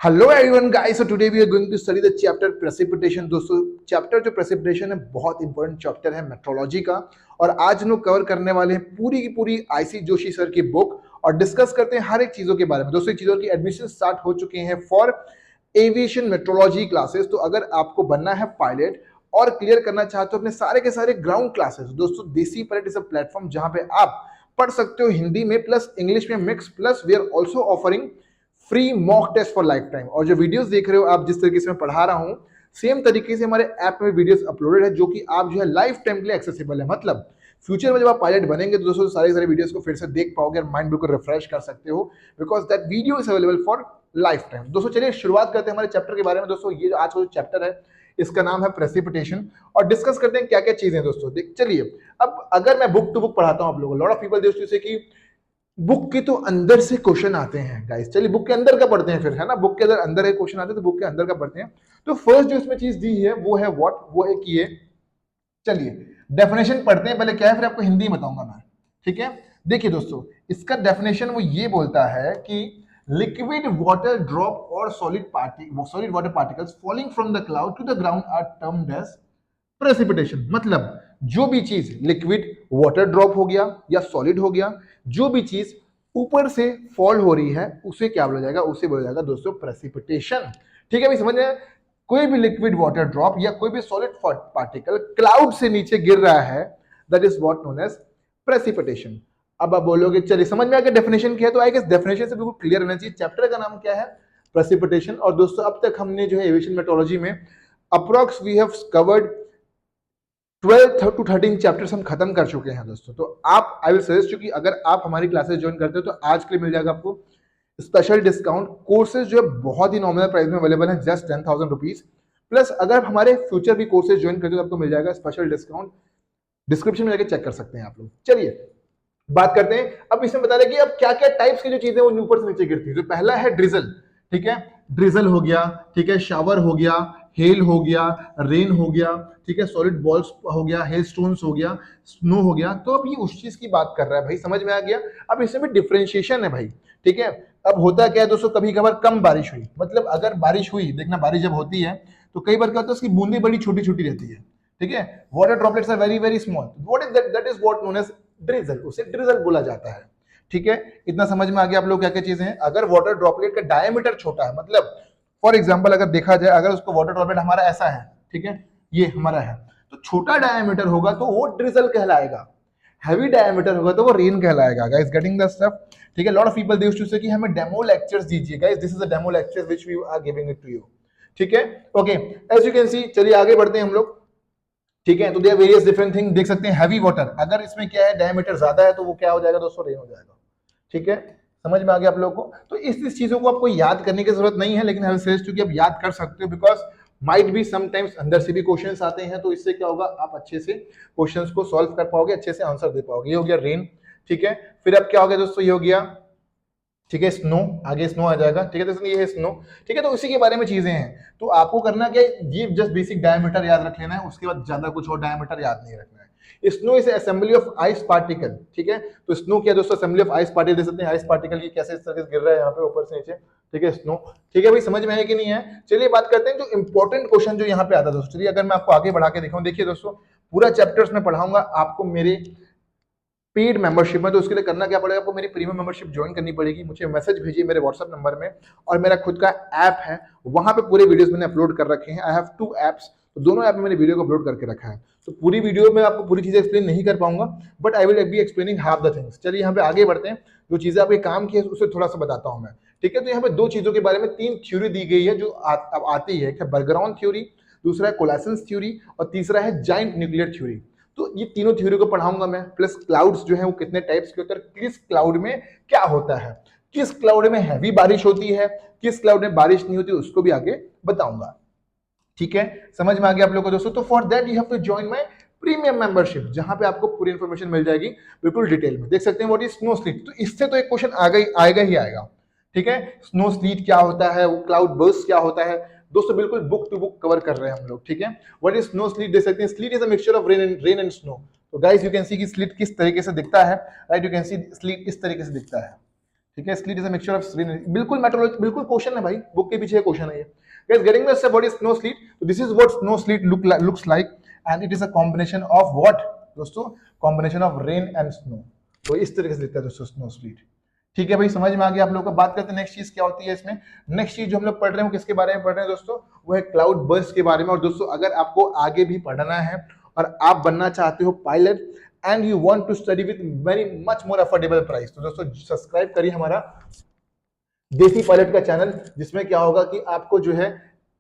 Hello everyone guys, so today we are going to study the chapter precipitation. दोस्तों, chapter जो precipitation है बहुत important chapter है metrology का। और आज हम लोग कवर करने वाले हैं पूरी की पूरी आईसी जोशी सर की बुक और डिस्कस करते हैं हर एक चीजों के बारे में। दोस्तों, चीजों की एडमिशन स्टार्ट हो चुके हैं फॉर एविएशन मेट्रोलॉजी क्लासेस। तो अगर आपको बनना है पायलट और क्लियर करना चाहते हो अपने सारे के सारे ग्राउंड क्लासेस, दोस्तों देसी पायलट इज अ प्लेटफॉर्म जहां पे आप पढ़ सकते हो हिंदी में प्लस इंग्लिश में mix, plus we are also offering free mock test for life time. और जो वीडियोस देख रहे हो आप, जिस तरीके से मैं पढ़ा रहा हूं, सेम तरीके से हमारे ऐप में वीडियोस अपलोडेड है जो कि आप जो है लाइफ टाइम के लिए एक्सेसिबल है। मतलब फ्यूचर में जब आप पायलट बनेंगे तो दोस्तों सारे सारे वीडियोस को फिर से देख पाओगे और माइंड बिल्कुल रिफ्रेश कर सकते हो, because that video is available for life time. दोस्तों चलिए शुरुआत करते हैं हमारे चैप्टर के बारे में। दोस्तों ये आज का जो चैप्टर है इसका नाम है प्रेसिपिटेशन और डिस्कस करते हैं क्या क्या चीजें। दोस्तों देख चलिए, अब अगर मैं बुक टू बुक पढ़ाता हूं आप लोगों को, लॉट ऑफ पीपल दोस्तों से कि बुक के तो अंदर से क्वेश्चन आते हैं। गाइस चलिए बुक के अंदर का पढ़ते हैं फिर, है ना। बुक के अंदर एक क्वेश्चन आते हैं तो बुक के अंदर का पढ़ते हैं। तो फर्स्ट जो इसमें चीज दी है वो है व्हाट, वो है कि ये, चलिए डेफिनेशन पढ़ते हैं पहले क्या है, फिर आपको हिंदी बताऊंगा मैं, ठीक है। देखिए दोस्तों, इसका डेफिनेशन वो ये बोलता है कि लिक्विड वाटर ड्रॉप और solid water particles falling from the cloud to the ground are termed as precipitation. मतलब जो भी चीज लिक्विड वाटर ड्रॉप हो गया या सॉलिड हो गया, जो भी चीज ऊपर से फॉल हो रही है उसे क्या बोला जाएगा, उसे बोला जाएगा दोस्तों प्रेसिपिटेशन। ठीक है भाई, समझ में। कोई भी लिक्विड वाटर ड्रॉप या कोई भी सॉलिड पार्टिकल क्लाउड से नीचे गिर रहा है, that is what known as precipitation. अब आप बोलोगे चलिए समझ में आ गया डेफिनेशन क्या है, तो आई गेस डेफिनेशन से बिल्कुल क्लियर रहना चाहिए। चैप्टर का नाम क्या है, प्रेसिपिटेशन। और दोस्तों अब तक हमने जो है एविएशन मेट्रोलॉजी में approx we have covered 12 to 13 chapters हम खत्म कर चुके हैं दोस्तों। तो आप, आई विल सजेस्ट यू कि अगर आप हमारी क्लासेस ज्वाइन करते हो तो आज के लिए मिल जाएगा आपको स्पेशल डिस्काउंट। कोर्सेज जो है बहुत ही नॉमिनल प्राइस में अवेलेबल है, जस्ट 10,000 रुपीज। प्लस अगर हमारे फ्यूचर भी कोर्सेज ज्वाइन करते हो तो आपको मिल जाएगा स्पेशल डिस्काउंट। डिस्क्रिप्शन में जाकर चेक कर सकते हैं आप लोग। चलिए बात करते हैं, अब इसमें बता दें कि अब क्या क्या टाइप्स की जो चीजें वो ऊपर से नीचे गिरती है। जो पहला है ड्रिजल, ठीक है, ड्रिजल हो गया, ठीक है, शावर हो गया, हेल हो गया, रेन हो गया, ठीक है, सॉलिड बॉल्स हो गया, हेल स्टोन्स हो गया, स्नो हो गया। तो अब ये उस चीज की बात कर रहा है भाई, समझ में आ गया। अब इसमें भी डिफरेंशिएशन है भाई, ठीक है। अब होता क्या है दोस्तों, कभी कभार कम बारिश हुई, मतलब अगर बारिश हुई, देखना बारिश जब होती है तो कई बार क्या होता है उसकी बूंदें बड़ी छोटी छोटी रहती है, ठीक है। Water droplets are very very small, what is that, that is what known as drizzle, उसे ड्रिजल बोला जाता है, ठीक है। इतना समझ में आ गया आप लोग क्या क्या चीजें हैं। अगर वाटर ड्रॉपलेट का डायमीटर छोटा है, मतलब फॉर एग्जांपल अगर देखा जाए, अगर उसको वाटर ड्रॉपलेट हमारा ऐसा है, ठीक है, ये हमारा है, तो छोटा डायमीटर होगा तो वो ड्रिजल कहलाएगा, हैवी डायमीटर होगा तो वो रेन कहलाएगा। गाइस गेटिंग द स्टफ, ठीक है। Lot of people they used to say कि हमें डेमो लेक्चर्स दीजिए। Guys this is a demo lecture which we are giving it to you, ठीक है। Okay, as you can see, चलिए आगे बढ़ते हैं हम लोग, ठीक है। तो देयर वेरियस डिफरेंट थिंग देख सकते हैं। हैवी वाटर, अगर इसमें क्या है डायमीटर ज्यादा है तो वो क्या हो जाएगा दोस्तों, रेन हो जाएगा, ठीक है। समझ में आ गया आप लोगों को। तो इस चीजों को आपको याद करने की जरूरत नहीं है, लेकिन आई विल सजेस्ट यू कि आप याद कर सकते हो, बिकॉज माइट बी समटाइम्स अंदर से भी क्वेश्चंस आते हैं। तो इससे क्या होगा, आप अच्छे से क्वेश्चंस को सॉल्व कर पाओगे, अच्छे से आंसर दे पाओगे। ये हो गया रेन, ठीक है। फिर अब क्या हो गया दोस्तों, ये हो गया, ठीक है, स्नो, आगे स्नो आ जाएगा, ठीक है। तो ये है स्नो, ठीक है। तो इसी के बारे में चीजें हैं। तो आपको करना क्या है, ये जस्ट बेसिक डायमीटर याद रख लेना है, उसके बाद ज्यादा कुछ और डायमीटर याद नहीं रखना है। Snow is assembly of ice particle, ठीक है। तो स्नो क्या दोस्तों, असेंबली ऑफ आइस पार्टिकल। देख सकते हैं आइस पार्टिकल की कैसे इस तरह से गिर रहा है यहाँ पे ऊपर से नीचे, ठीक है, स्नो, ठीक है भाई, समझ में है कि नहीं है। चलिए बात करते हैं जो इंपॉर्टेंट क्वेश्चन जो यहाँ पे आता है दोस्तों। चलिए अगर मैं आपको आगे बढ़ा के दिखाऊं, देखिए दोस्तों पूरा चैप्टर्स में पढ़ाऊंगा आपको मेरे पेड मेंबरशिप में। तो उसके लिए करना क्या पड़ेगा, आपको मेरी प्रीमियम मेंबरशिप ज्वाइन करनी पड़ेगी। मुझे मैसेज भेजिए मेरे व्हाट्सएप नंबर में, और मेरा खुद का ऐप है, वहां पे पूरे वीडियोस मैंने अपलोड कर रखे हैं। आई हैव 2 ऐप्स, तो दोनों ऐप में मैंने वीडियो को अपलोड करके रखा है। तो पूरी वीडियो में आपको पूरी चीजें एक्सप्लेन नहीं कर पाऊंगा, but I will be explaining half the things. चलिए यहाँ पे आगे बढ़ते हैं, जो चीजें आपके काम की है उसे थोड़ा सा बताता हूँ मैं, ठीक है। तो यहाँ पे 2 चीजों के बारे में 3 थ्योरी दी गई है जो अब आती है, बैकग्राउंड थ्योरी, दूसरा है कोलेसेंस थ्योरी, और तीसरा है जाइंट न्यूक्लियर थ्योरी। तो ये तीनों थ्योरी को पढ़ाऊंगा मैं, प्लस क्लाउड्स जो है वो कितने टाइप्स के होते हैं, किस क्लाउड में क्या होता है, किस क्लाउड में हैवी बारिश होती है, किस क्लाउड में बारिश नहीं होती, उसको भी आगे बताऊंगा, ठीक है। समझ में आ गया आप लोगों को दोस्तों। तो for that you have to join my premium membership, जहां पे आपको पूरी इंफॉर्मेशन मिल जाएगी बिल्कुल डिटेल में। देख सकते हैं व्हाट इज स्नो स्लीट, तो इससे तो एक क्वेश्चन आएगा ही आएगा, ठीक है। स्नो स्लीट क्या होता है, वो क्लाउड बर्स्ट क्या होता है, दोस्तों बिल्कुल बुक टू बुक कवर कर रहे हैं हम लोग, ठीक है। व्हाट इज स्नो स्लीट, देख सकते हैं sleet is a mixture of rain and snow. तो गाइस यू कैन सी कि स्लीट किस तरीके से दिखता है, right. You can see sleet इस तरीके से दिखता है, ठीक है, sleet is a mixture of rain, बिल्कुल मेट्रोलॉजी, बिल्कुल क्वेश्चन है भाई, बुक के पीछे क्वेश्चन है ये। Guys, getting the step what is snow sleet, तो this is what snow sleet looks like, and it is a combination of what दोस्तों, combination of rain and snow. तो इस तरीके से दिखता है दोस्तों स्नो स्लीट। ठीक है भाई, समझ में आ गया आप लोगों को। बात करते हैं नेक्स्ट चीज क्या होती है इसमें। नेक्स्ट चीज जो हम लोग पढ़ रहे हैं वो किसके बारे में पढ़ रहे हैं दोस्तों, वो है क्लाउड बर्स्ट के बारे में। और दोस्तों अगर आपको आगे भी पढ़ना है और आप बनना चाहते हो pilot and you want to study with very much more affordable price, तो दोस्तों सब्सक्राइब करिए हमारा देसी पायलट का चैनल, जिसमें क्या होगा कि आपको जो है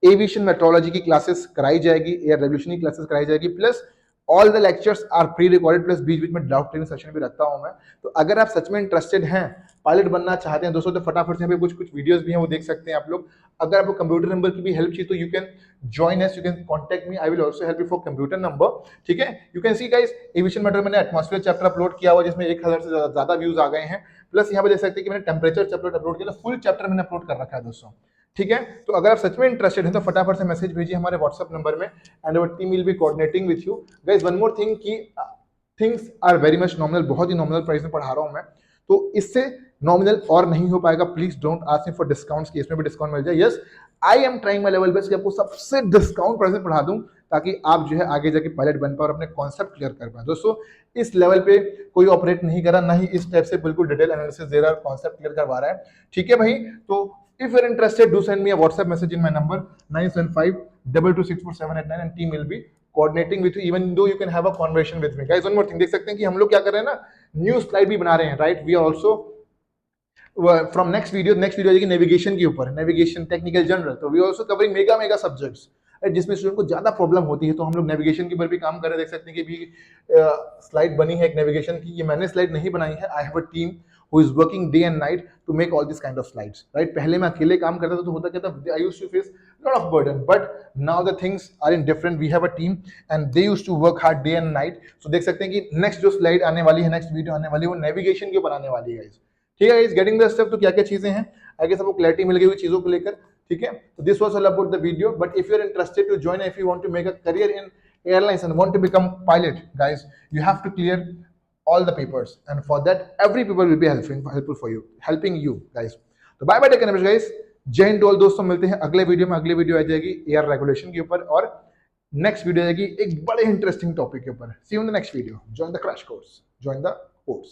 एविएशन मेट्रोलॉजी की क्लासेस कराई जाएगी, एयर रेवोल्यूशन की क्लासेस कराई जाएगी, plus all the lectures are pre recorded, plus बीच बीच में डाउट क्लियरिंग सेशन भी रखता हूं मैं। तो अगर आप सच में इंटरेस्टेड हैं, पायलट बनना चाहते हैं दोस्तों, तो फटाफट से यहाँ पे कुछ वीडियोस भी हैं वो देख सकते हैं आप लोग। अगर आपको कंप्यूटर नंबर की भी हेल्प चाहिए तो you can join us, you can contact me, I will also help you for computer number. ठीक है, you can see guys, aviation metro मैंने एटमॉस्फेयर चैप्टर अपलोड किया हुआ जिसमें 1000 से ज्यादा व्यूज आ गए हैं। प्लस यहाँ पे देख सकते हैं कि मैंने टेम्परेचर चैप्टर अपलोड किया, फुल चैप्टर मैंने अपलोड कर रखा है दोस्तों। ठीक है, तो अगर आप सच में इंटरेस्टेड हैं तो फटाफट से मैसेज भेजिए हमारे व्हाट्सएप नंबर में, and our team will be coordinating with you. Guys, one more thing कि things are very much nominal, बहुत ही नॉमिनल प्राइस में पढ़ा रहा हूं मैं, तो इससे नॉमिनल और नहीं हो पाएगा। Please don't ask me for discounts की इसमें भी डिस्काउंट मिल जाए। Yes, I am trying my level best कि आपको सबसे डिस्काउंट प्राइस में पढ़ा दूं, ताकि आप जो है आगे जाके पायलट बन पाए और अपने कॉन्सेप्ट क्लियर कर पाए। दोस्तों इस लेवल पे कोई ऑपरेट नहीं कर रहा, ना ही इस टाइप से बिल्कुल डिटेल एनालिसिस दे रहा है, कॉन्सेप्ट क्लियर करवा रहा है। ठीक है भाई, तो if you're interested, do send me a WhatsApp message in my number 975226478 and team will be coordinating with you, even though you can have a conversation with me. Guys, one more thing, देख सकते हैं कि हम लोग क्या कर रहे हैं ना, न्यू स्लाइड भी बना रहे हैं, right. We are also from next video आएगी नेविगेशन के ऊपर, नेविगेशन टेक्निकल जनरल, तो we also covering mega subjects, जिसमें स्टूडेंट को ज्यादा प्रॉब्लम होती है, तो हम लोग नेविगेशन के ऊपर भी काम कर रहे हैं। देख सकते हैं कि भी स्लाइड बनी है एक नेविगेशन की, ये मैंने स्लाइड नहीं बनाई है, I have a team who is working day and night to make all these kind of slides, right? पहले मैं अकेले काम करता था तो होता क्या था, I used to face lot of burden, but now the things are in different, we have a team and they used to work hard day and night. So देख सकते हैं कि नेक्स्ट जो स्लाइड आने वाली है, नेक्स्ट वीडियो आने वाली है, वो नेविगेशन के ऊपर आने वाली है गाइस। ठीक है गाइस, गेटिंग द स्टेप, तो क्या क्या चीजें हैं, आई गेस आपको क्लैरिटी मिल गई चीजों को लेकर। ठीक है, तो this was all about the video, but if you are interested to join, if you want to make a career in airlines and want to become pilot, guys, you have to clear all the papers, and for that every people will be helping you guys. तो bye bye, take care guys, जय हिंद all दोस्तों, मिलते हैं अगले video में। अगले video आ जाएगी एयर रेगुलेशन के ऊपर, और नेक्स्ट वीडियो आएगी एक बड़े इंटरेस्टिंग टॉपिक के ऊपर। See you in the next video. Join the crash course, join the course.